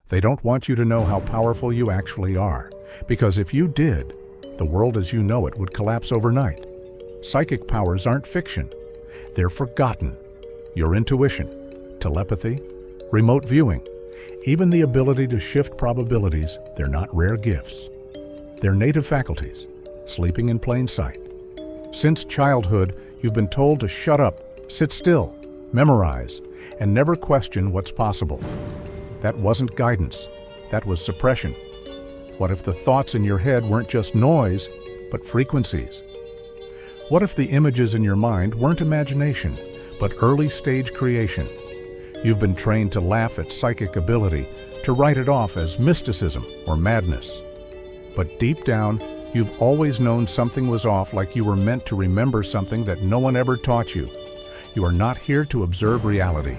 They don't want you to know how powerful you actually are, because if you did, the world as you know it would collapse overnight. Psychic powers aren't fiction. They're forgotten. Your intuition, telepathy, remote viewing, even the ability to shift probabilities, they're not rare gifts. They're native faculties, sleeping in plain sight. Since childhood, you've been told to shut up, sit still, memorize, and never question what's possible. That wasn't guidance. That was suppression. What if the thoughts in your head weren't just noise, but frequencies? What if the images in your mind weren't imagination, but early-stage creation? You've been trained to laugh at psychic ability, to write it off as mysticism or madness. But deep down, you've always known something was off, like you were meant to remember something that no one ever taught you. You are not here to observe reality.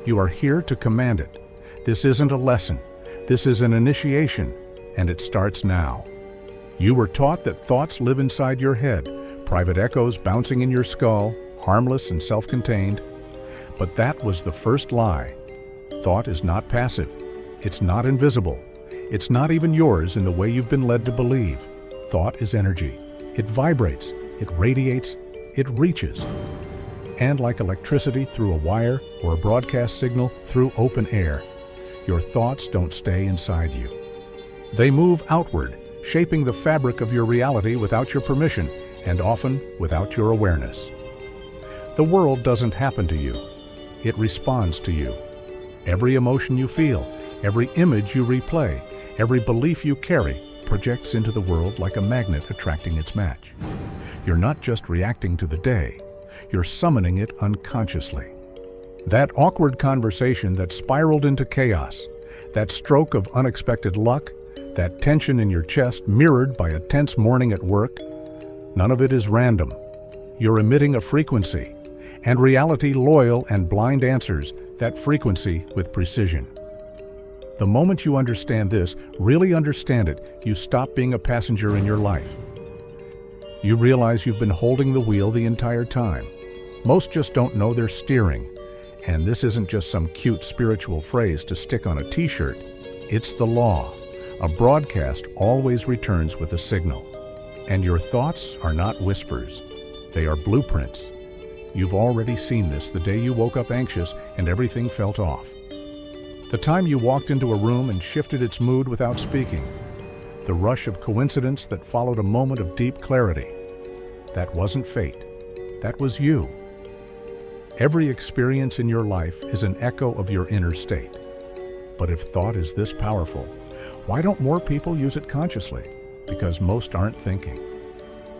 You are here to command it. This isn't a lesson. This is an initiation, and it starts now. You were taught that thoughts live inside your head, private echoes bouncing in your skull, harmless and self-contained. But that was the first lie. Thought is not passive. It's not invisible. It's not even yours in the way you've been led to believe. Thought is energy. It vibrates, it radiates, it reaches. And like electricity through a wire or a broadcast signal through open air, your thoughts don't stay inside you. They move outward, shaping the fabric of your reality without your permission, and often without your awareness. The world doesn't happen to you. It responds to you. Every emotion you feel, every image you replay, every belief you carry projects into the world like a magnet attracting its match. You're not just reacting to the day, you're summoning it unconsciously. That awkward conversation that spiraled into chaos, that stroke of unexpected luck, that tension in your chest mirrored by a tense morning at work, none of it is random. You're emitting a frequency, and reality loyal and blind answers that frequency with precision. The moment you understand this, really understand it, you stop being a passenger in your life. You realize you've been holding the wheel the entire time. Most just don't know they're steering. And this isn't just some cute spiritual phrase to stick on a t-shirt. It's the law. A broadcast always returns with a signal. And your thoughts are not whispers. They are blueprints. You've already seen this the day you woke up anxious and everything felt off. The time you walked into a room and shifted its mood without speaking. The rush of coincidence that followed a moment of deep clarity. That wasn't fate. That was you. Every experience in your life is an echo of your inner state. But if thought is this powerful, why don't more people use it consciously? Because most aren't thinking.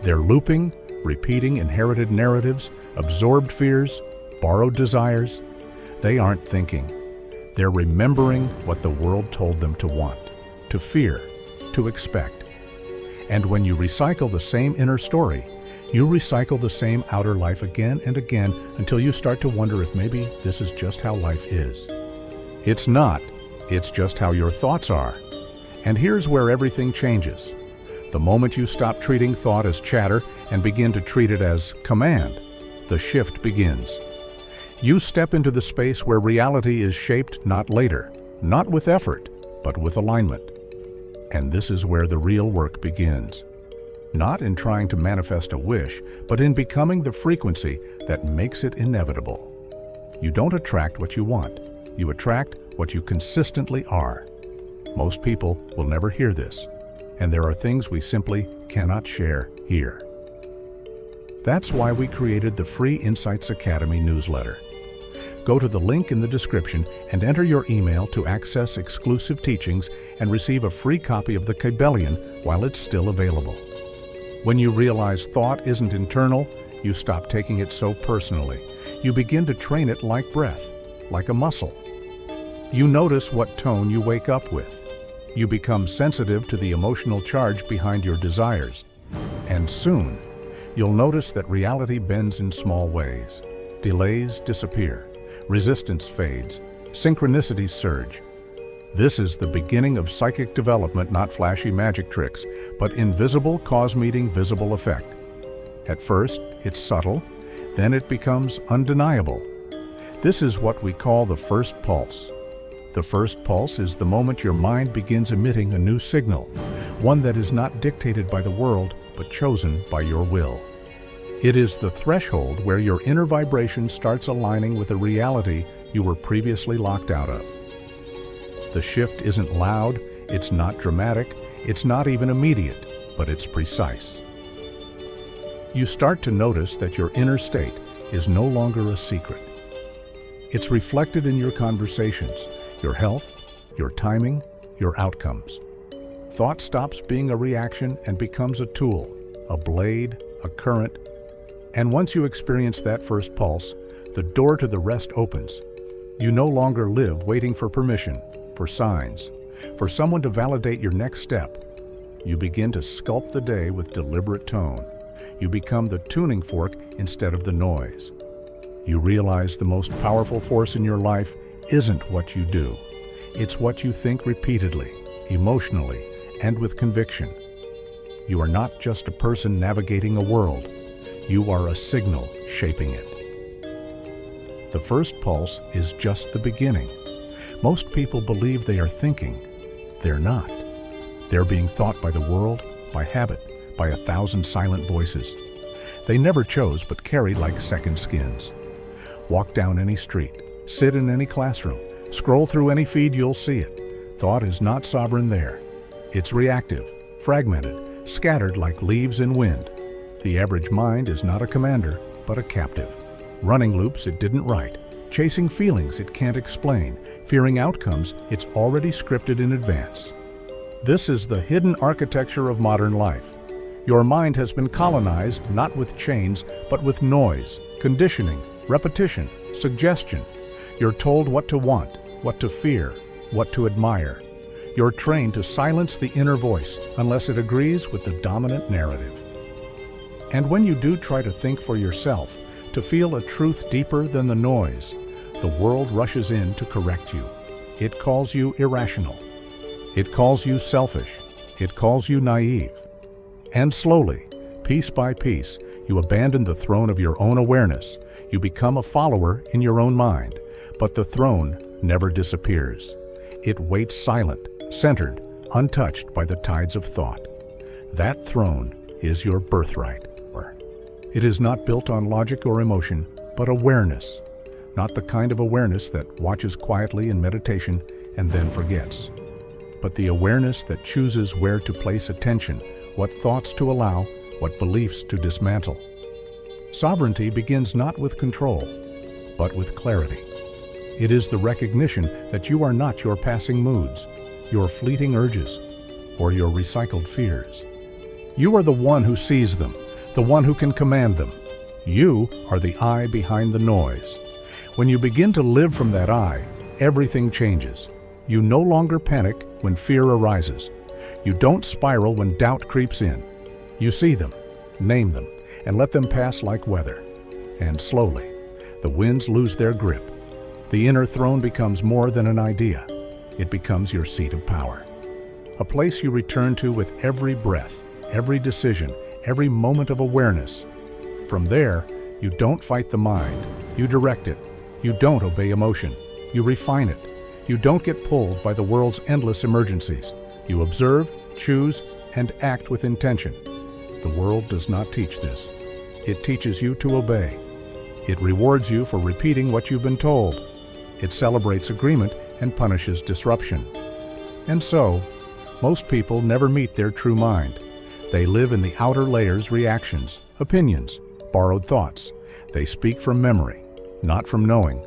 They're looping, repeating inherited narratives, absorbed fears, borrowed desires. They aren't thinking. They're remembering what the world told them to want, to fear, to expect. And when you recycle the same inner story, you recycle the same outer life again and again until you start to wonder if maybe this is just how life is. It's not. It's just how your thoughts are. And here's where everything changes. The moment you stop treating thought as chatter and begin to treat it as command, the shift begins. You step into the space where reality is shaped not later, not with effort, but with alignment. And this is where the real work begins. Not in trying to manifest a wish, but in becoming the frequency that makes it inevitable. You don't attract what you want. You attract what you consistently are. Most people will never hear this, and there are things we simply cannot share here. That's why we created the free Insights Academy newsletter. Go to the link in the description and enter your email to access exclusive teachings and receive a free copy of the Kybalion while it's still available. When you realize thought isn't internal, you stop taking it so personally. You begin to train it like breath, like a muscle. You notice what tone you wake up with. You become sensitive to the emotional charge behind your desires. And soon, you'll notice that reality bends in small ways. Delays disappear. Resistance fades. Synchronicities surge. This is the beginning of psychic development, not flashy magic tricks, but invisible cause meeting visible effect. At first, it's subtle, then it becomes undeniable. This is what we call the first pulse. The first pulse is the moment your mind begins emitting a new signal, one that is not dictated by the world, but chosen by your will. It is the threshold where your inner vibration starts aligning with a reality you were previously locked out of. The shift isn't loud, it's not dramatic, it's not even immediate, but it's precise. You start to notice that your inner state is no longer a secret. It's reflected in your conversations, your health, your timing, your outcomes. Thought stops being a reaction and becomes a tool, a blade, a current. And once you experience that first pulse, the door to the rest opens. You no longer live waiting for permission, for signs, for someone to validate your next step. You begin to sculpt the day with deliberate tone. You become the tuning fork instead of the noise. You realize the most powerful force in your life isn't what you do. It's what you think repeatedly, emotionally, and with conviction. You are not just a person navigating a world. You are a signal shaping it. The first pulse is just the beginning. Most people believe they are thinking. They're not. They're being thought by the world, by habit, by 1,000 silent voices. They never chose but carry like second skins. Walk down any street, sit in any classroom, scroll through any feed, you'll see it. Thought is not sovereign there. It's reactive, fragmented, scattered like leaves in wind. The average mind is not a commander, but a captive. Running loops it didn't write, chasing feelings it can't explain, fearing outcomes it's already scripted in advance. This is the hidden architecture of modern life. Your mind has been colonized not with chains, but with noise, conditioning, repetition, suggestion. You're told what to want, what to fear, what to admire. You're trained to silence the inner voice unless it agrees with the dominant narrative. And when you do try to think for yourself, to feel a truth deeper than the noise, the world rushes in to correct you. It calls you irrational. It calls you selfish. It calls you naive. And slowly, piece by piece, you abandon the throne of your own awareness. You become a follower in your own mind, but the throne never disappears. It waits silent, centered, untouched by the tides of thought. That throne is your birthright. It is not built on logic or emotion, but awareness. Not the kind of awareness that watches quietly in meditation and then forgets, but the awareness that chooses where to place attention, what thoughts to allow, what beliefs to dismantle. Sovereignty begins not with control, but with clarity. It is the recognition that you are not your passing moods, your fleeting urges, or your recycled fears. You are the one who sees them, the one who can command them. You are the eye behind the noise. When you begin to live from that eye, everything changes. You no longer panic when fear arises. You don't spiral when doubt creeps in. You see them, name them, and let them pass like weather. And slowly, the winds lose their grip. The inner throne becomes more than an idea. It becomes your seat of power. A place you return to with every breath, every decision, every moment of awareness. From there, you don't fight the mind. You direct it. You don't obey emotion. You refine it. You don't get pulled by the world's endless emergencies. You observe, choose, and act with intention. The world does not teach this. It teaches you to obey. It rewards you for repeating what you've been told. It celebrates agreement and punishes disruption. And so, most people never meet their true mind. They live in the outer layers, reactions, opinions, borrowed thoughts. They speak from memory, not from knowing.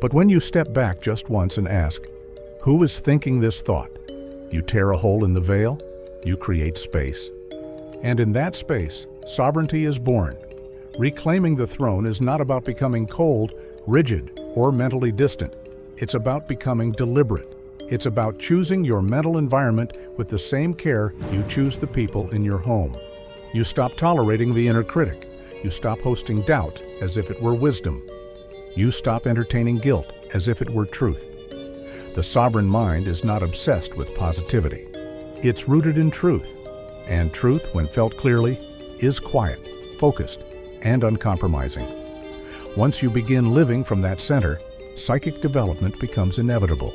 But when you step back just once and ask, who is thinking this thought? You tear a hole in the veil, you create space. And in that space, sovereignty is born. Reclaiming the throne is not about becoming cold, rigid, or mentally distant. It's about becoming deliberate. It's about choosing your mental environment with the same care you choose the people in your home. You stop tolerating the inner critic. You stop hosting doubt as if it were wisdom. You stop entertaining guilt as if it were truth. The sovereign mind is not obsessed with positivity. It's rooted in truth. And truth, when felt clearly, is quiet, focused, and uncompromising. Once you begin living from that center, psychic development becomes inevitable.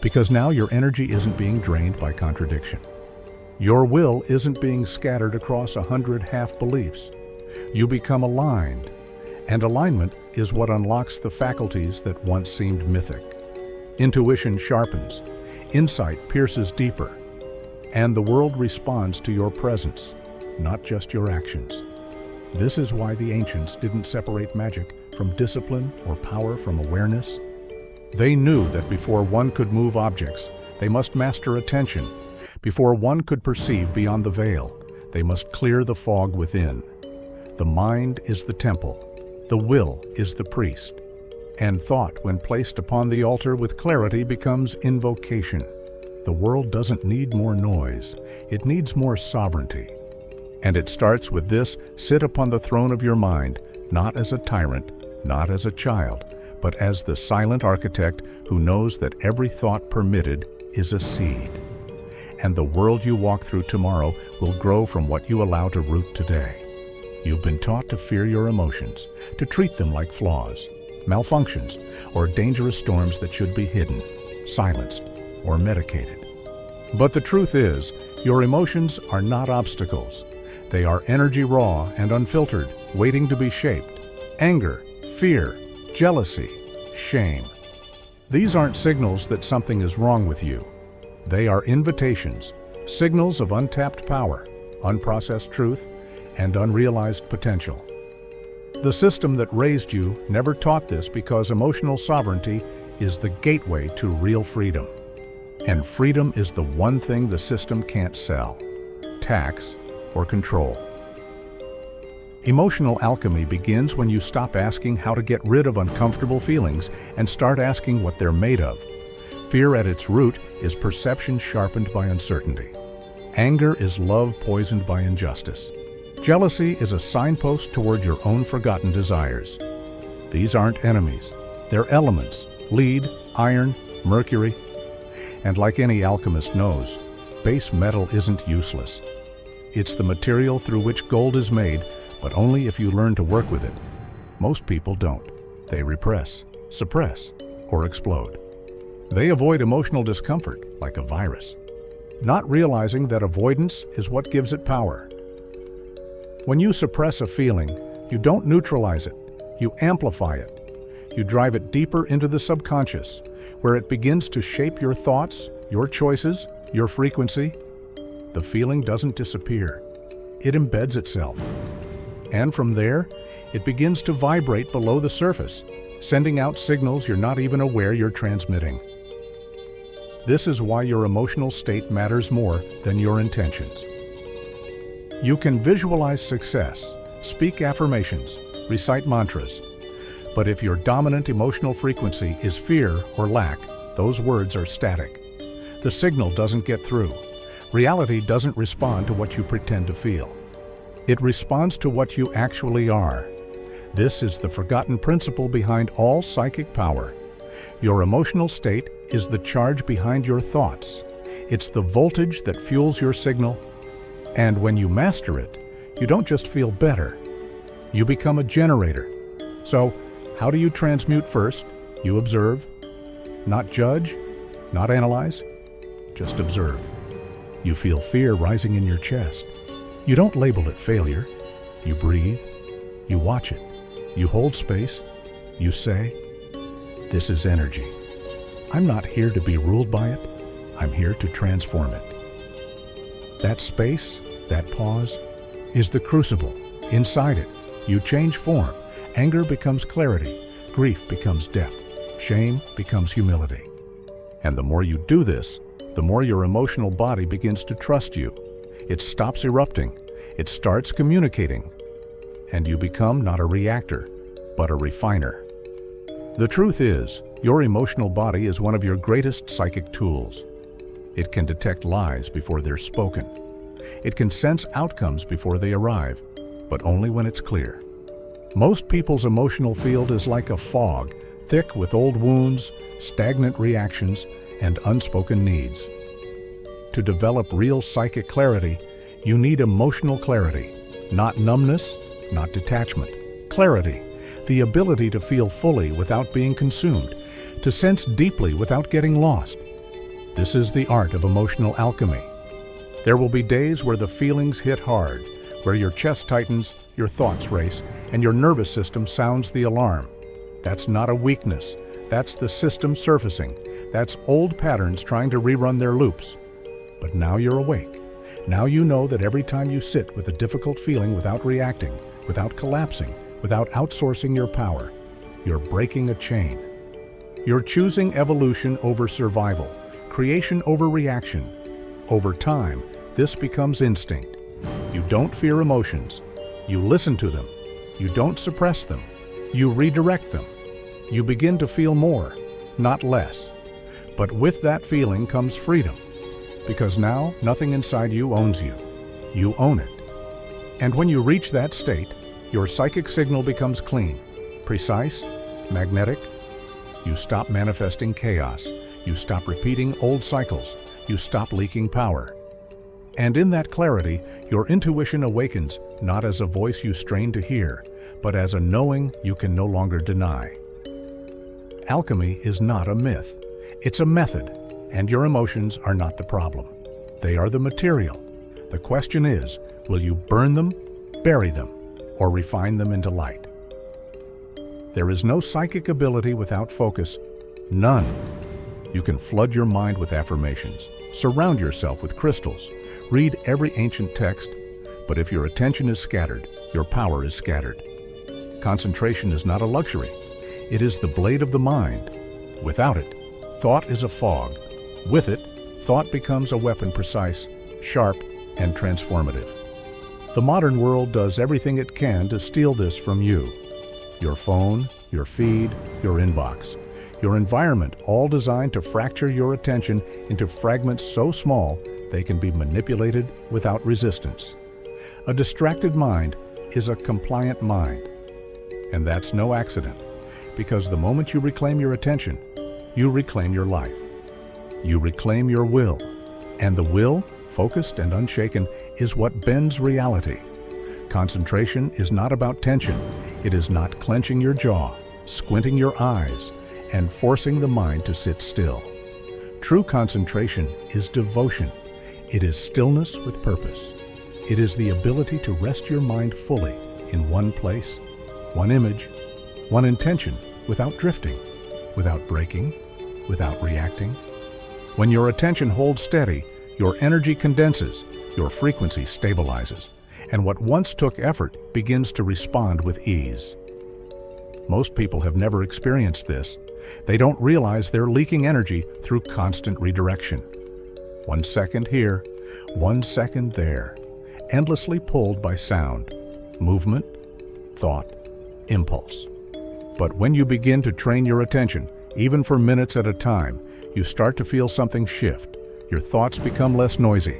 because now your energy isn't being drained by contradiction. Your will isn't being scattered across 100 half-beliefs. You become aligned, and alignment is what unlocks the faculties that once seemed mythic. Intuition sharpens, insight pierces deeper, and the world responds to your presence, not just your actions. This is why the ancients didn't separate magic from discipline or power from awareness. They knew that before one could move objects, they must master attention. Before one could perceive beyond the veil, they must clear the fog within. The mind is the temple, the will is the priest, and thought, when placed upon the altar with clarity, becomes invocation. The world doesn't need more noise, it needs more sovereignty. And it starts with this: sit upon the throne of your mind, not as a tyrant, not as a child, but as the silent architect who knows that every thought permitted is a seed. And the world you walk through tomorrow will grow from what you allow to root today. You've been taught to fear your emotions, to treat them like flaws, malfunctions, or dangerous storms that should be hidden, silenced, or medicated. But the truth is, your emotions are not obstacles. They are energy raw and unfiltered, waiting to be shaped. Anger, fear, jealousy, shame. These aren't signals that something is wrong with you. They are invitations, signals of untapped power, unprocessed truth, and unrealized potential. The system that raised you never taught this, because emotional sovereignty is the gateway to real freedom. And freedom is the one thing the system can't sell, tax, or control. Emotional alchemy begins when you stop asking how to get rid of uncomfortable feelings and start asking what they're made of. Fear at its root is perception sharpened by uncertainty. Anger is love poisoned by injustice. Jealousy is a signpost toward your own forgotten desires. These aren't enemies. They're elements: lead, iron, mercury. And like any alchemist knows, base metal isn't useless. It's the material through which gold is made, but only if you learn to work with it. Most people don't. They repress, suppress, or explode. They avoid emotional discomfort like a virus, not realizing that avoidance is what gives it power. When you suppress a feeling, you don't neutralize it, you amplify it. You drive it deeper into the subconscious, where it begins to shape your thoughts, your choices, your frequency. The feeling doesn't disappear. It embeds itself. And from there, it begins to vibrate below the surface, sending out signals you're not even aware you're transmitting. This is why your emotional state matters more than your intentions. You can visualize success, speak affirmations, recite mantras, but if your dominant emotional frequency is fear or lack, those words are static. The signal doesn't get through. Reality doesn't respond to what you pretend to feel. It responds to what you actually are. This is the forgotten principle behind all psychic power. Your emotional state is the charge behind your thoughts. It's the voltage that fuels your signal. And when you master it, you don't just feel better. You become a generator. So, how do you transmute first? You observe. Not judge, not analyze, just observe. You feel fear rising in your chest. You don't label it failure. You breathe. You watch it. You hold space. You say, "This is energy. I'm not here to be ruled by it. I'm here to transform it." That space, that pause, is the crucible. Inside it, you change form. Anger becomes clarity. Grief becomes depth. Shame becomes humility. And the more you do this, the more your emotional body begins to trust you. It stops erupting. It starts communicating. And you become not a reactor, but a refiner. The truth is, your emotional body is one of your greatest psychic tools. It can detect lies before they're spoken. It can sense outcomes before they arrive, but only when it's clear. Most people's emotional field is like a fog, thick with old wounds, stagnant reactions, and unspoken needs. To develop real psychic clarity, you need emotional clarity, not numbness, not detachment. Clarity, the ability to feel fully without being consumed, to sense deeply without getting lost, This is the art of emotional alchemy. There will be days where the feelings hit hard, where your chest tightens, your thoughts race, and your nervous system sounds the alarm. That's not a weakness. That's the system surfacing. That's old patterns trying to rerun their loops. But now you're awake. Now you know that every time you sit with a difficult feeling without reacting, without collapsing, without outsourcing your power, you're breaking a chain. You're choosing evolution over survival, creation over reaction. Over time, this becomes instinct. You don't fear emotions. You listen to them. You don't suppress them. You redirect them. You begin to feel more, not less. But with that feeling comes freedom, because now nothing inside you owns you. You own it. And when you reach that state, your psychic signal becomes clean, precise, magnetic. You stop manifesting chaos. You stop repeating old cycles. You stop leaking power. And in that clarity, your intuition awakens, not as a voice you strain to hear, but as a knowing you can no longer deny. Alchemy is not a myth. It's a method, and your emotions are not the problem. They are the material. The question is, will you burn them, bury them, or refine them into light? There is no psychic ability without focus. None. You can flood your mind with affirmations, surround yourself with crystals, read every ancient text, but if your attention is scattered, your power is scattered. Concentration is not a luxury. It is the blade of the mind. Without it, thought is a fog. With it, thought becomes a weapon precise, sharp, and transformative. The modern world does everything it can to steal this from you. Your phone, your feed, your inbox, your environment, all designed to fracture your attention into fragments so small they can be manipulated without resistance. A distracted mind is a compliant mind. And that's no accident, because the moment you reclaim your attention, you reclaim your life. You reclaim your will, and the will, focused and unshaken, is what bends reality. Concentration is not about tension. It is not clenching your jaw, squinting your eyes, and forcing the mind to sit still. True concentration is devotion. It is stillness with purpose. It is the ability to rest your mind fully in one place, one image, one intention, without drifting, without breaking, without reacting. When your attention holds steady, your energy condenses, your frequency stabilizes, and what once took effort begins to respond with ease. Most people have never experienced this. They don't realize they're leaking energy through constant redirection. 1 second here, 1 second there, endlessly pulled by sound, movement, thought, impulse. But when you begin to train your attention, even for minutes at a time, you start to feel something shift. Your thoughts become less noisy.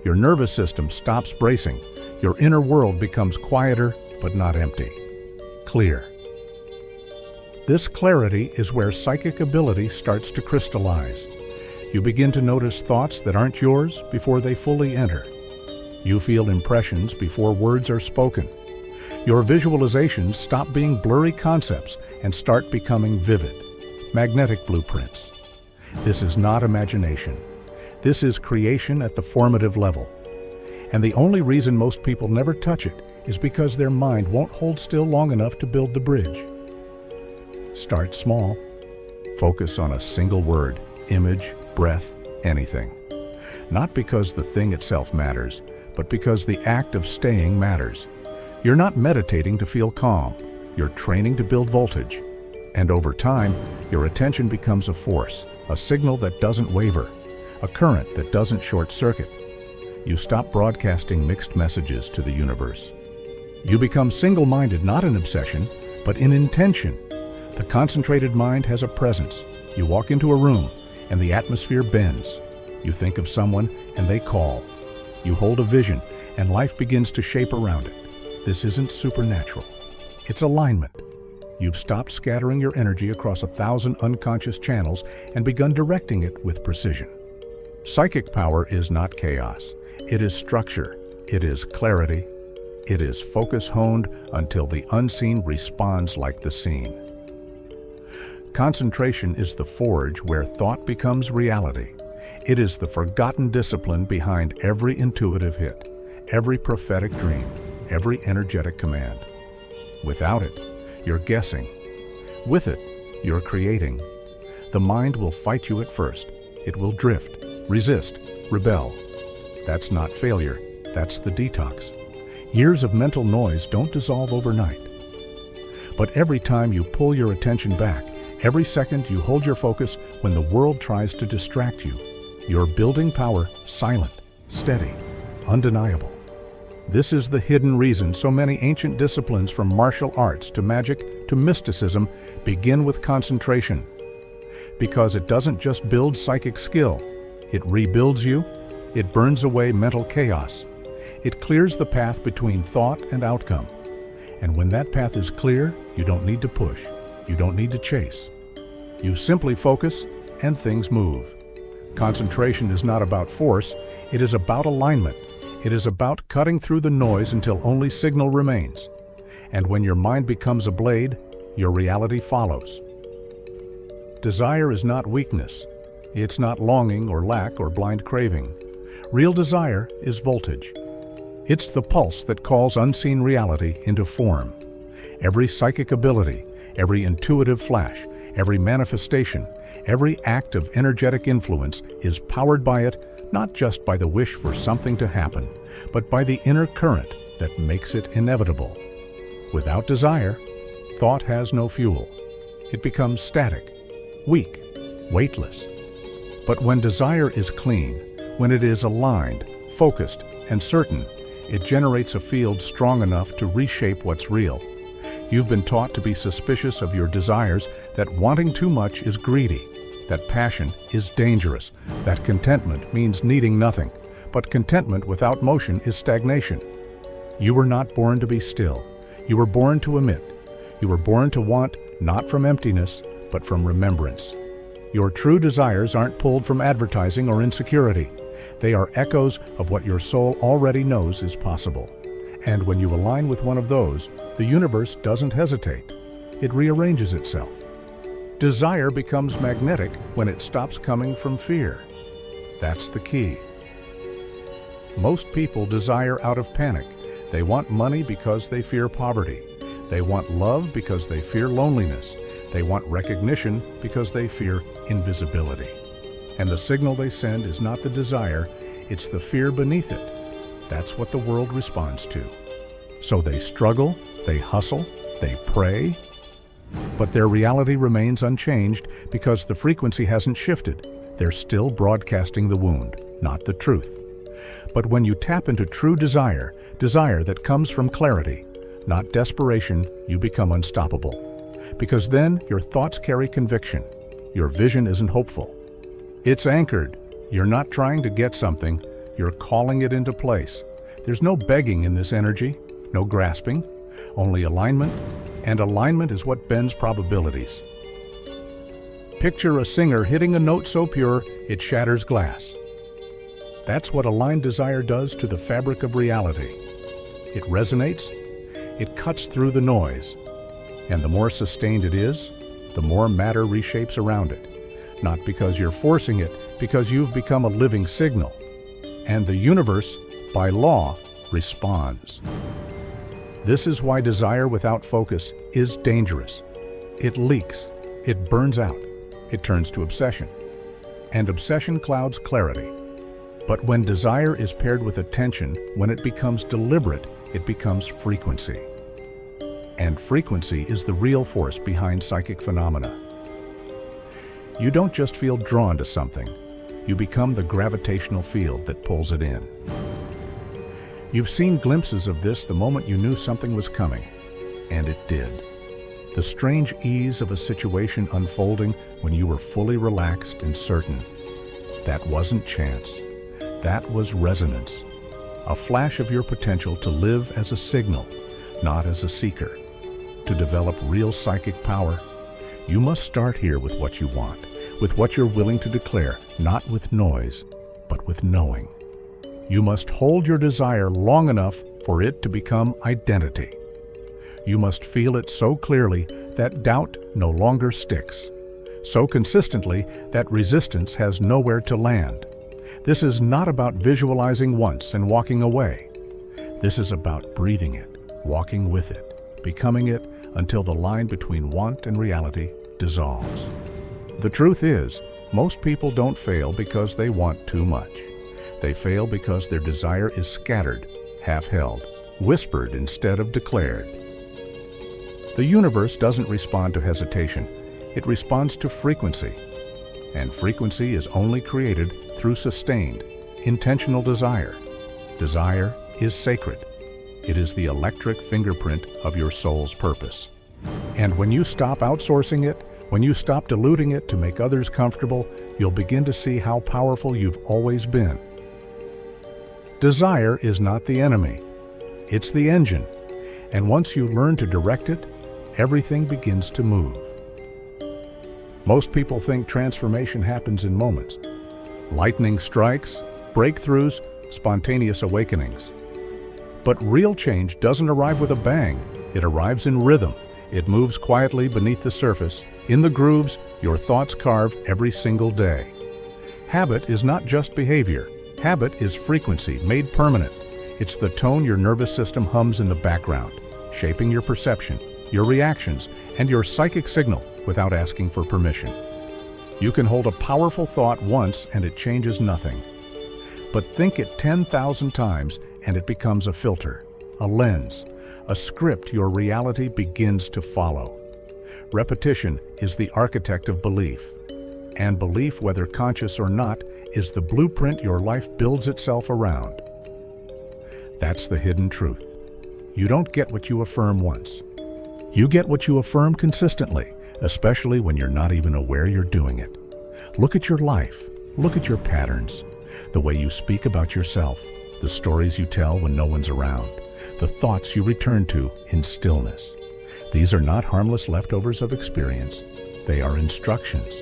Your nervous system stops bracing. Your inner world becomes quieter, but not empty. Clear. This clarity is where psychic ability starts to crystallize. You begin to notice thoughts that aren't yours before they fully enter. You feel impressions before words are spoken. Your visualizations stop being blurry concepts and start becoming vivid, magnetic blueprints. This is not imagination. This is creation at the formative level. And the only reason most people never touch it is because their mind won't hold still long enough to build the bridge. Start small. Focus on a single word, image, breath, anything. Not because the thing itself matters, but because the act of staying matters. You're not meditating to feel calm. You're training to build voltage. And over time, your attention becomes a force, a signal that doesn't waver, a current that doesn't short circuit. You stop broadcasting mixed messages to the universe. You become single-minded, not in obsession, but in intention. The concentrated mind has a presence. You walk into a room, and the atmosphere bends. You think of someone, and they call. You hold a vision, and life begins to shape around it. This isn't supernatural. It's alignment. You've stopped scattering your energy across 1,000 unconscious channels and begun directing it with precision. Psychic power is not chaos. It is structure. It is clarity. It is focus honed until the unseen responds like the seen. Concentration is the forge where thought becomes reality. It is the forgotten discipline behind every intuitive hit, every prophetic dream, every energetic command. Without it, you're guessing. With it, you're creating. The mind will fight you at first. It will drift, resist, rebel. That's not failure, that's the detox. Years of mental noise don't dissolve overnight. But every time you pull your attention back, every second you hold your focus when the world tries to distract you, you're building power silent, steady, undeniable. This is the hidden reason so many ancient disciplines from martial arts to magic to mysticism begin with concentration. Because it doesn't just build psychic skill, it rebuilds you, it burns away mental chaos, it clears the path between thought and outcome. And when that path is clear, you don't need to push, you don't need to chase. You simply focus and things move. Concentration is not about force, it is about alignment. It is about cutting through the noise until only signal remains. And when your mind becomes a blade, your reality follows. Desire is not weakness. It's not longing or lack or blind craving. Real desire is voltage. It's the pulse that calls unseen reality into form. Every psychic ability, every intuitive flash, every manifestation, every act of energetic influence is powered by it, not just by the wish for something to happen, but by the inner current that makes it inevitable. Without desire, thought has no fuel. It becomes static, weak, weightless. But when desire is clean, when it is aligned, focused, and certain, it generates a field strong enough to reshape what's real. You've been taught to be suspicious of your desires, that wanting too much is greedy, that passion is dangerous, that contentment means needing nothing, but contentment without motion is stagnation. You were not born to be still. You were born to emit. You were born to want, not from emptiness, but from remembrance. Your true desires aren't pulled from advertising or insecurity. They are echoes of what your soul already knows is possible. And when you align with one of those, the universe doesn't hesitate. It rearranges itself. Desire becomes magnetic when it stops coming from fear. That's the key. Most people desire out of panic. They want money because they fear poverty. They want love because they fear loneliness. They want recognition because they fear invisibility. And the signal they send is not the desire, it's the fear beneath it. That's what the world responds to. So they struggle, they hustle, they pray, but their reality remains unchanged because the frequency hasn't shifted. They're still broadcasting the wound, not the truth. But when you tap into true desire, desire that comes from clarity, not desperation, you become unstoppable. Because then your thoughts carry conviction. Your vision isn't hopeful. It's anchored. You're not trying to get something, you're calling it into place. There's no begging in this energy, no grasping, only alignment, and alignment is what bends probabilities. Picture a singer hitting a note so pure it shatters glass. That's what aligned desire does to the fabric of reality. It resonates, it cuts through the noise, and the more sustained it is, the more matter reshapes around it. Not because you're forcing it, because you've become a living signal. And the universe, by law, responds. This is why desire without focus is dangerous. It leaks, it burns out, it turns to obsession. And obsession clouds clarity. But when desire is paired with attention, when it becomes deliberate, it becomes frequency. And frequency is the real force behind psychic phenomena. You don't just feel drawn to something, you become the gravitational field that pulls it in. You've seen glimpses of this the moment you knew something was coming, and it did. The strange ease of a situation unfolding when you were fully relaxed and certain. That wasn't chance. That was resonance. A flash of your potential to live as a signal, not as a seeker. To develop real psychic power, you must start here with what you want, with what you're willing to declare, not with noise, but with knowing. You must hold your desire long enough for it to become identity. You must feel it so clearly that doubt no longer sticks, so consistently that resistance has nowhere to land. This is not about visualizing once and walking away. This is about breathing it, walking with it, becoming it until the line between want and reality dissolves. The truth is, most people don't fail because they want too much. They fail because their desire is scattered, half-held, whispered instead of declared. The universe doesn't respond to hesitation. It responds to frequency. And frequency is only created through sustained, intentional desire. Desire is sacred. It is the electric fingerprint of your soul's purpose. And when you stop outsourcing it, when you stop diluting it to make others comfortable, you'll begin to see how powerful you've always been. Desire is not the enemy. It's the engine. And once you learn to direct it, everything begins to move. Most people think transformation happens in moments. Lightning strikes, breakthroughs, spontaneous awakenings. But real change doesn't arrive with a bang. It arrives in rhythm. It moves quietly beneath the surface, in the grooves your thoughts carve every single day. Habit is not just behavior. Habit is frequency made permanent. It's the tone your nervous system hums in the background, shaping your perception, your reactions, and your psychic signal without asking for permission. You can hold a powerful thought once and it changes nothing. But think it 10,000 times and it becomes a filter, a lens, a script your reality begins to follow. Repetition is the architect of belief. And belief, whether conscious or not, is the blueprint your life builds itself around. That's the hidden truth. You don't get what you affirm once. You get what you affirm consistently, especially when you're not even aware you're doing it. Look at your life. Look at your patterns. The way you speak about yourself, the stories you tell when no one's around, the thoughts you return to in stillness. These are not harmless leftovers of experience. They are instructions.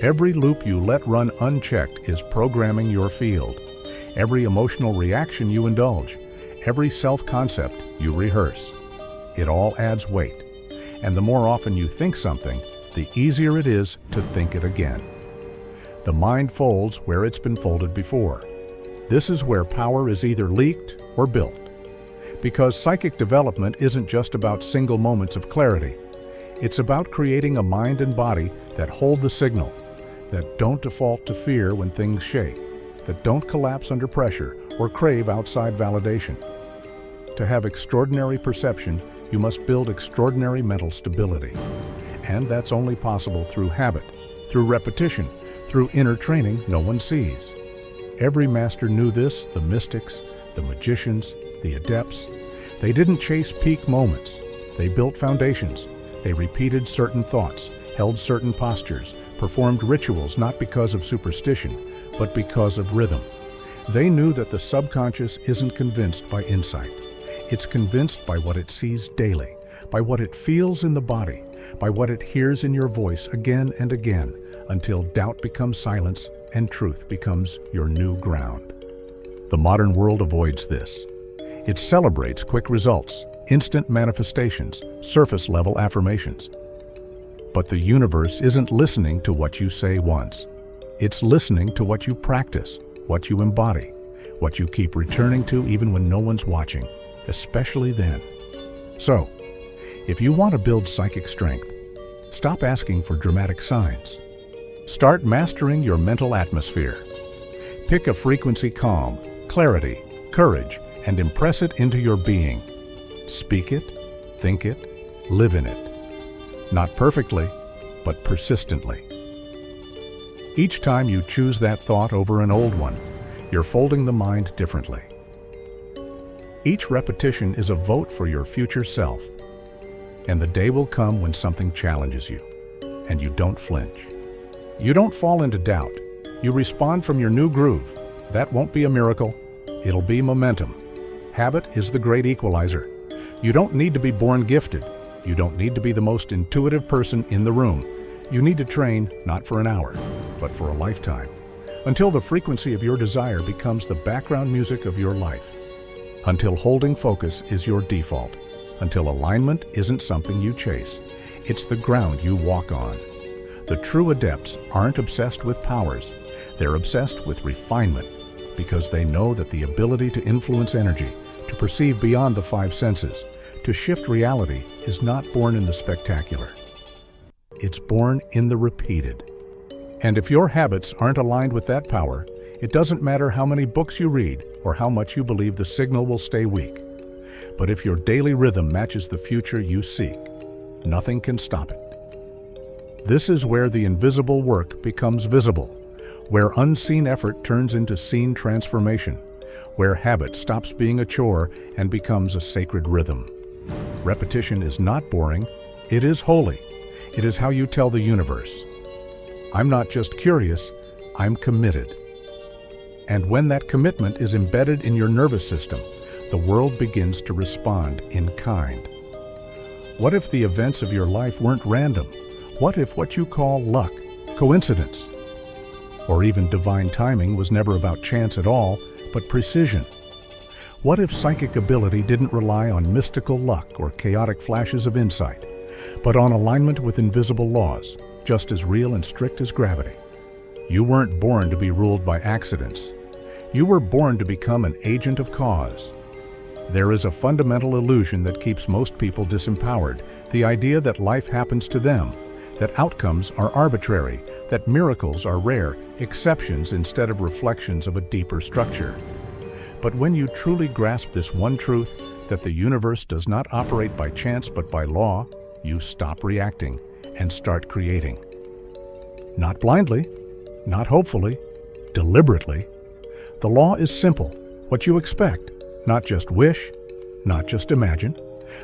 Every loop you let run unchecked is programming your field. Every emotional reaction you indulge, every self-concept you rehearse. It all adds weight. And the more often you think something, the easier it is to think it again. The mind folds where it's been folded before. This is where power is either leaked or built. Because psychic development isn't just about single moments of clarity. It's about creating a mind and body that hold the signal, that don't default to fear when things shake, that don't collapse under pressure or crave outside validation. To have extraordinary perception, you must build extraordinary mental stability. And that's only possible through habit, through repetition, through inner training no one sees. Every master knew this, the mystics, the magicians, the adepts. They didn't chase peak moments. They built foundations. They repeated certain thoughts, held certain postures, performed rituals not because of superstition, but because of rhythm. They knew that the subconscious isn't convinced by insight. It's convinced by what it sees daily, by what it feels in the body, by what it hears in your voice again and again, until doubt becomes silence and truth becomes your new ground. The modern world avoids this. It celebrates quick results, instant manifestations, surface-level affirmations. But the universe isn't listening to what you say once. It's listening to what you practice, what you embody, what you keep returning to even when no one's watching, especially then. So, if you want to build psychic strength, stop asking for dramatic signs. Start mastering your mental atmosphere. Pick a frequency calm, clarity, courage, and impress it into your being. Speak it, think it, live in it. Not perfectly, but persistently. Each time you choose that thought over an old one, you're folding the mind differently. Each repetition is a vote for your future self. And the day will come when something challenges you, and you don't flinch. You don't fall into doubt. You respond from your new groove. That won't be a miracle. It'll be momentum. Habit is the great equalizer. You don't need to be born gifted. You don't need to be the most intuitive person in the room. You need to train not for an hour, but for a lifetime, until the frequency of your desire becomes the background music of your life, until holding focus is your default, until alignment isn't something you chase. It's the ground you walk on. The true adepts aren't obsessed with powers. They're obsessed with refinement because they know that the ability to influence energy, to perceive beyond the five senses, to shift reality is not born in the spectacular. It's born in the repeated. And if your habits aren't aligned with that power, it doesn't matter how many books you read or how much you believe the signal will stay weak. But if your daily rhythm matches the future you seek, nothing can stop it. This is where the invisible work becomes visible, where unseen effort turns into seen transformation, where habit stops being a chore and becomes a sacred rhythm. Repetition is not boring, it is holy. It is how you tell the universe, I'm not just curious, I'm committed. And when that commitment is embedded in your nervous system, the world begins to respond in kind. What if the events of your life weren't random? What if what you call luck, coincidence, or even divine timing was never about chance at all, but precision? What if psychic ability didn't rely on mystical luck or chaotic flashes of insight, but on alignment with invisible laws, just as real and strict as gravity? You weren't born to be ruled by accidents. You were born to become an agent of cause. There is a fundamental illusion that keeps most people disempowered, the idea that life happens to them, that outcomes are arbitrary, that miracles are rare, exceptions instead of reflections of a deeper structure. But when you truly grasp this one truth, that the universe does not operate by chance but by law, you stop reacting and start creating. Not blindly, not hopefully, deliberately. The law is simple, what you expect, not just wish, not just imagine,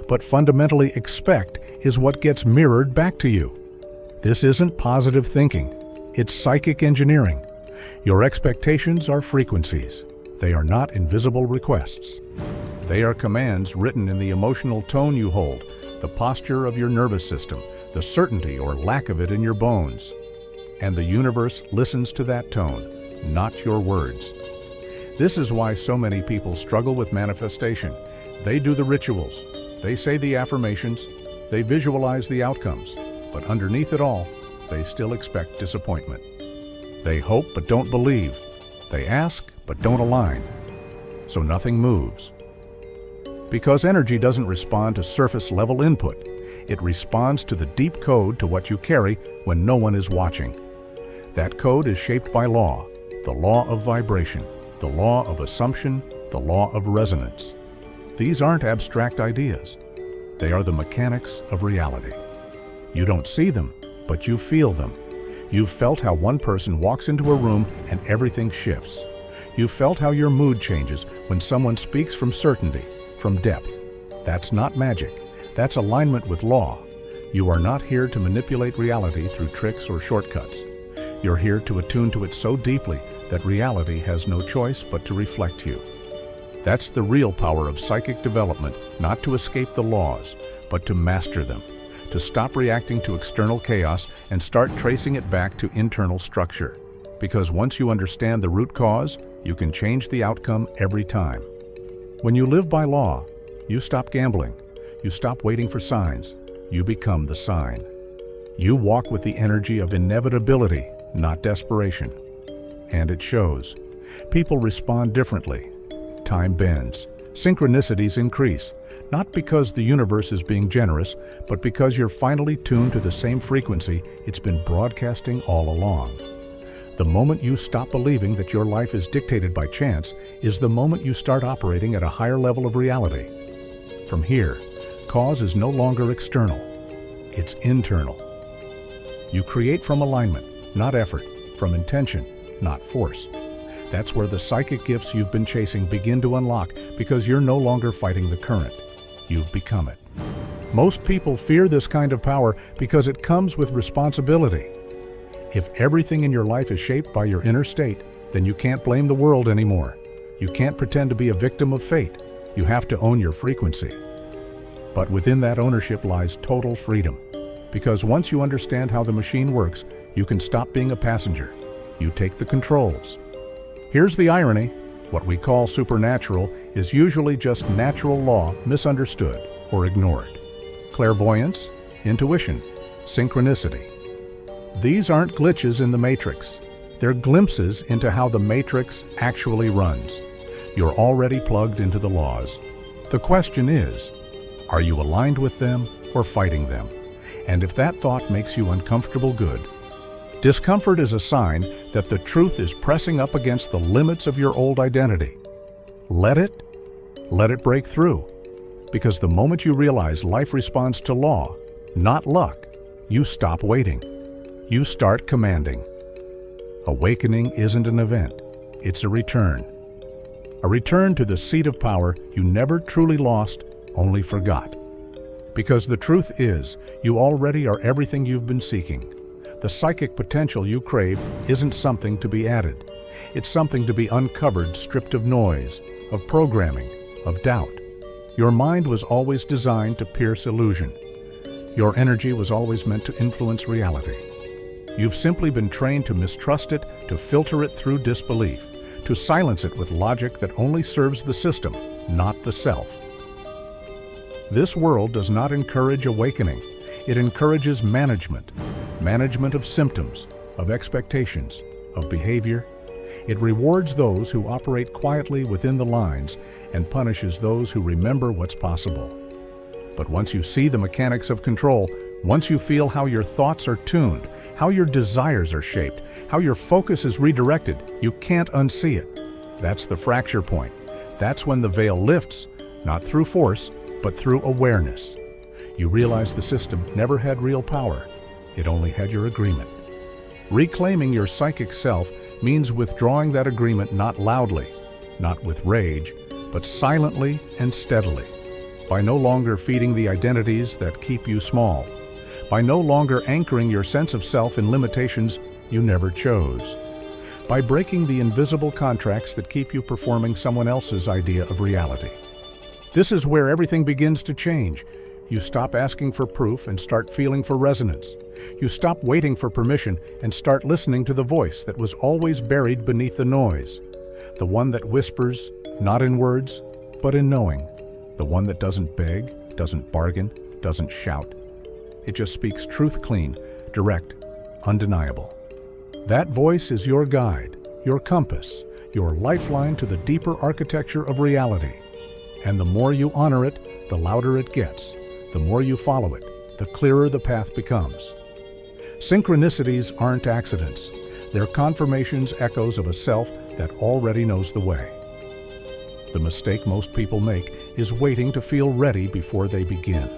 but fundamentally expect is what gets mirrored back to you. This isn't positive thinking, it's psychic engineering. Your expectations are frequencies. They are not invisible requests. They are commands written in the emotional tone you hold, the posture of your nervous system, the certainty or lack of it in your bones. And the universe listens to that tone, not your words. This is why so many people struggle with manifestation. They do the rituals, they say the affirmations, they visualize the outcomes, but underneath it all, they still expect disappointment. They hope but don't believe. They ask but don't align. So nothing moves. Because energy doesn't respond to surface-level input. It responds to the deep code to what you carry when no one is watching. That code is shaped by law, the law of vibration, the law of assumption, the law of resonance. These aren't abstract ideas. They are the mechanics of reality. You don't see them, but you feel them. You've felt how one person walks into a room and everything shifts. You've felt how your mood changes when someone speaks from certainty, from depth. That's not magic. That's alignment with law. You are not here to manipulate reality through tricks or shortcuts. You're here to attune to it so deeply that reality has no choice but to reflect you. That's the real power of psychic development, not to escape the laws, but to master them, to stop reacting to external chaos and start tracing it back to internal structure. Because once you understand the root cause, you can change the outcome every time. When you live by law, you stop gambling, you stop waiting for signs, you become the sign. You walk with the energy of inevitability, not desperation. And it shows. People respond differently. Time bends. Synchronicities increase, not because the universe is being generous, but because you're finally tuned to the same frequency it's been broadcasting all along. The moment you stop believing that your life is dictated by chance is the moment you start operating at a higher level of reality. From here, cause is no longer external. It's internal. You create from alignment, not effort, from intention, not force. That's where the psychic gifts you've been chasing begin to unlock because you're no longer fighting the current. You've become it. Most people fear this kind of power because it comes with responsibility. If everything in your life is shaped by your inner state, then you can't blame the world anymore. You can't pretend to be a victim of fate. You have to own your frequency. But within that ownership lies total freedom. Because once you understand how the machine works, you can stop being a passenger. You take the controls. Here's the irony. What we call supernatural is usually just natural law misunderstood or ignored. Clairvoyance, intuition, synchronicity. These aren't glitches in the matrix. They're glimpses into how the matrix actually runs. You're already plugged into the laws. The question is, are you aligned with them or fighting them? And if that thought makes you uncomfortable, good. Discomfort is a sign that the truth is pressing up against the limits of your old identity. Let it break through. Because the moment you realize life responds to law, not luck, you stop waiting. You start commanding. Awakening isn't an event, it's a return. A return to the seat of power you never truly lost, only forgot. Because the truth is, you already are everything you've been seeking. The psychic potential you crave isn't something to be added. It's something to be uncovered, stripped of noise, of programming, of doubt. Your mind was always designed to pierce illusion. Your energy was always meant to influence reality. You've simply been trained to mistrust it, to filter it through disbelief, to silence it with logic that only serves the system, not the self. This world does not encourage awakening. It encourages management of symptoms, of expectations, of behavior. It rewards those who operate quietly within the lines and punishes those who remember what's possible. But once you see the mechanics of control, once you feel how your thoughts are tuned, how your desires are shaped, how your focus is redirected, you can't unsee it. That's the fracture point. That's when the veil lifts, not through force, but through awareness. You realize the system never had real power. It only had your agreement. Reclaiming your psychic self means withdrawing that agreement not loudly, not with rage, but silently and steadily. By no longer feeding the identities that keep you small. By no longer anchoring your sense of self in limitations you never chose. By breaking the invisible contracts that keep you performing someone else's idea of reality. This is where everything begins to change. You stop asking for proof and start feeling for resonance. You stop waiting for permission and start listening to the voice that was always buried beneath the noise. The one that whispers, not in words, but in knowing. The one that doesn't beg, doesn't bargain, doesn't shout. It just speaks truth clean, direct, undeniable. That voice is your guide, your compass, your lifeline to the deeper architecture of reality. And the more you honor it, the louder it gets. The more you follow it, the clearer the path becomes. Synchronicities aren't accidents. They're confirmations, echoes of a self that already knows the way. The mistake most people make is waiting to feel ready before they begin.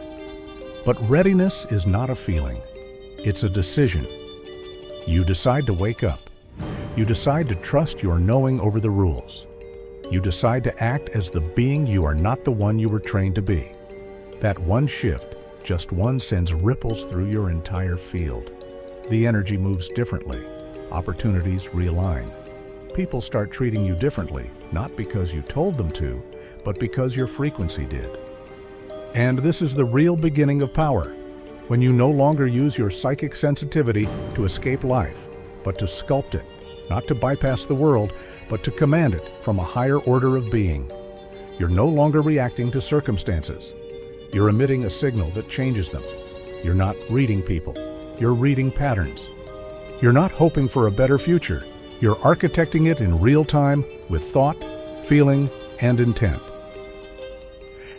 But readiness is not a feeling. It's a decision. You decide to wake up. You decide to trust your knowing over the rules. You decide to act as the being you are, not the one you were trained to be. That one shift, just one, sends ripples through your entire field. The energy moves differently. Opportunities realign. People start treating you differently, not because you told them to, but because your frequency did. And this is the real beginning of power, when you no longer use your psychic sensitivity to escape life, but to sculpt it, not to bypass the world, but to command it from a higher order of being. You're no longer reacting to circumstances. You're emitting a signal that changes them. You're not reading people. You're reading patterns. You're not hoping for a better future. You're architecting it in real time with thought, feeling, and intent.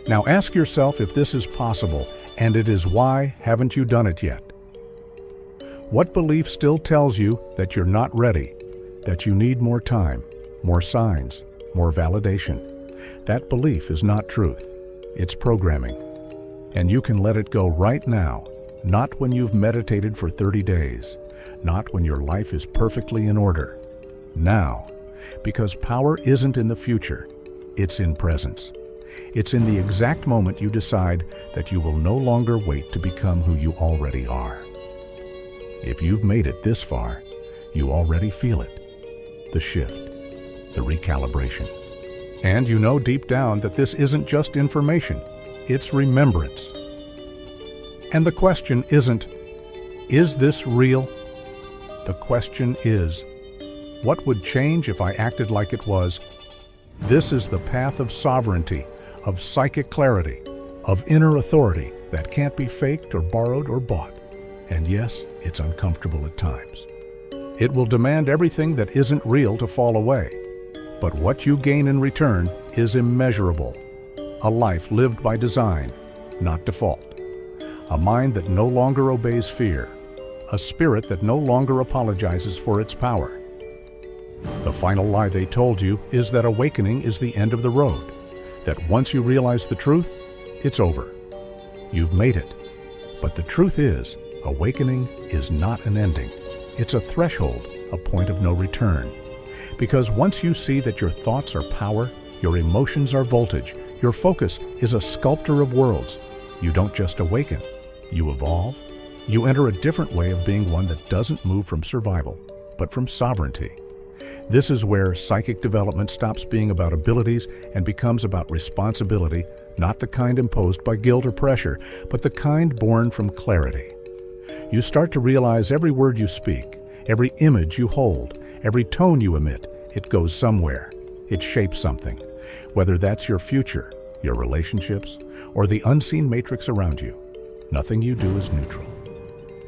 Now ask yourself if this is possible, and it is why haven't you done it yet? What belief still tells you that you're not ready, that you need more time, more signs, more validation? That belief is not truth. It's programming. And you can let it go right now, not when you've meditated for 30 days, not when your life is perfectly in order. Now, because power isn't in the future, it's in presence. It's in the exact moment you decide that you will no longer wait to become who you already are. If you've made it this far, you already feel it. The shift, the recalibration. And you know deep down that this isn't just information, it's remembrance. And the question isn't, is this real? The question is, what would change if I acted like it was? This is the path of sovereignty, of psychic clarity, of inner authority that can't be faked or borrowed or bought. And yes, it's uncomfortable at times. It will demand everything that isn't real to fall away. But what you gain in return is immeasurable. A life lived by design, not default. A mind that no longer obeys fear. A spirit that no longer apologizes for its power. The final lie they told you is that awakening is the end of the road, that once you realize the truth, it's over. You've made it. But the truth is, awakening is not an ending. It's a threshold, a point of no return. Because once you see that your thoughts are power, your emotions are voltage, your focus is a sculptor of worlds, you don't just awaken, you evolve. You enter a different way of being, one that doesn't move from survival, but from sovereignty. This is where psychic development stops being about abilities and becomes about responsibility, not the kind imposed by guilt or pressure, but the kind born from clarity. You start to realize every word you speak, every image you hold, every tone you emit, it goes somewhere. It shapes something. Whether that's your future, your relationships, or the unseen matrix around you, nothing you do is neutral.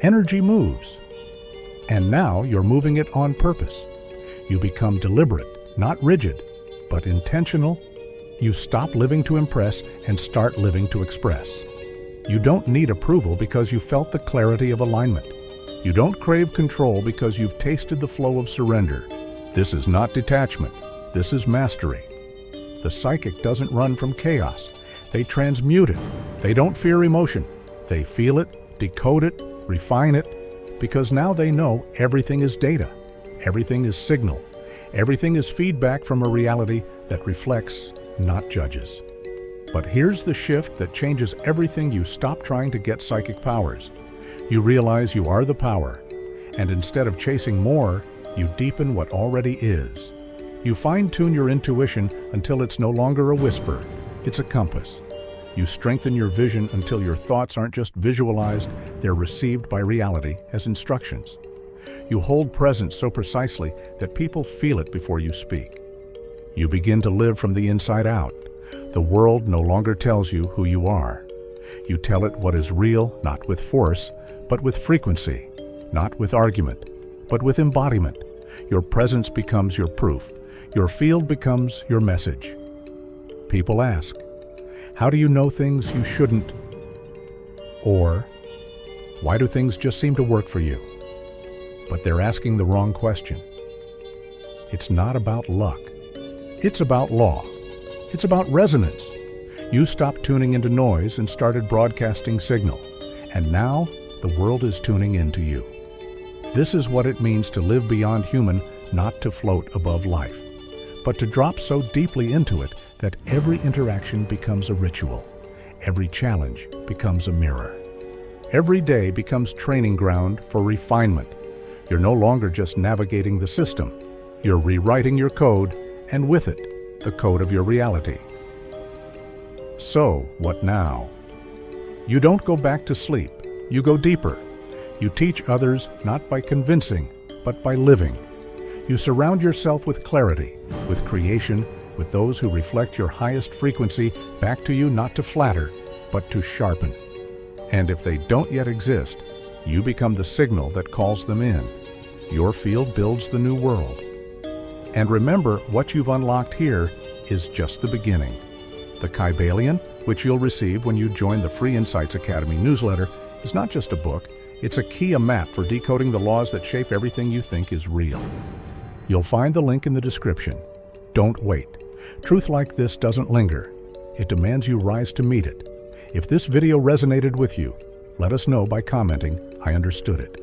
Energy moves. And now you're moving it on purpose. You become deliberate, not rigid, but intentional. You stop living to impress and start living to express. You don't need approval because you felt the clarity of alignment. You don't crave control because you've tasted the flow of surrender. This is not detachment. This is mastery. The psychic doesn't run from chaos. They transmute it. They don't fear emotion. They feel it, decode it, refine it, because now they know everything is data. Everything is signal. Everything is feedback from a reality that reflects, not judges. But here's the shift that changes everything. You stop trying to get psychic powers. You realize you are the power, and instead of chasing more, you deepen what already is. You fine-tune your intuition until it's no longer a whisper, it's a compass. You strengthen your vision until your thoughts aren't just visualized, they're received by reality as instructions. You hold presence so precisely that people feel it before you speak. You begin to live from the inside out. The world no longer tells you who you are. You tell it what is real, not with force, but with frequency, not with argument, but with embodiment. Your presence becomes your proof. Your field becomes your message. People ask, how do you know things you shouldn't? Or, why do things just seem to work for you? But they're asking the wrong question. It's not about luck. It's about law. It's about resonance. You stopped tuning into noise and started broadcasting signal. And now, the world is tuning into you. This is what it means to live beyond human, not to float above life, but to drop so deeply into it that every interaction becomes a ritual. Every challenge becomes a mirror. Every day becomes training ground for refinement. You're no longer just navigating the system. You're rewriting your code, and with it, the code of your reality. So, what now? You don't go back to sleep. You go deeper. You teach others not by convincing, but by living. You surround yourself with clarity, with creation, with those who reflect your highest frequency back to you, not to flatter, but to sharpen. And if they don't yet exist, you become the signal that calls them in. Your field builds the new world. And remember, what you've unlocked here is just the beginning. The Kybalion, which you'll receive when you join the Free Insights Academy newsletter, is not just a book, it's a key, a map for decoding the laws that shape everything you think is real. You'll find the link in the description. Don't wait. Truth like this doesn't linger. It demands you rise to meet it. If this video resonated with you, let us know by commenting, I understood it.